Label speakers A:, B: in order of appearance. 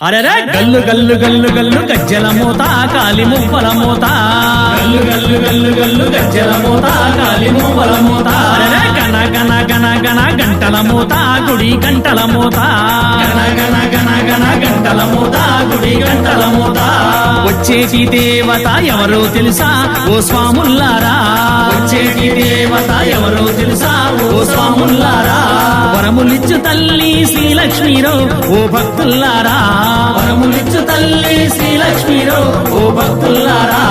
A: అరెరే గల్లు గల్లు గల్లు గల్లు గజ్జల మోత కాలి మువ్వల మోత గల్లు గల్లు గల్లు గల్లు గజ్జల మోత కాలి మువ్వల మోత అరెరే గన గన గన గన గంటల మోత గుడి గంటల మోత గన గన గన గన గంటల మోత గుడి గంటల మోత వచ్చేటి దేవత ఎవరో తెలుసా ఓ స్వాముల్లారా వచ్చేటి దేవత ఎవరో తెలుసా ఓ స్వాముల్లారా వరములిచ్చు తల్లి శ్రీలక్ష్మీరో ఓ భక్తుల్లారా వరములిచ్చు తల్లి శ్రీలక్ష్మీరో ఓ భక్తుల్లారా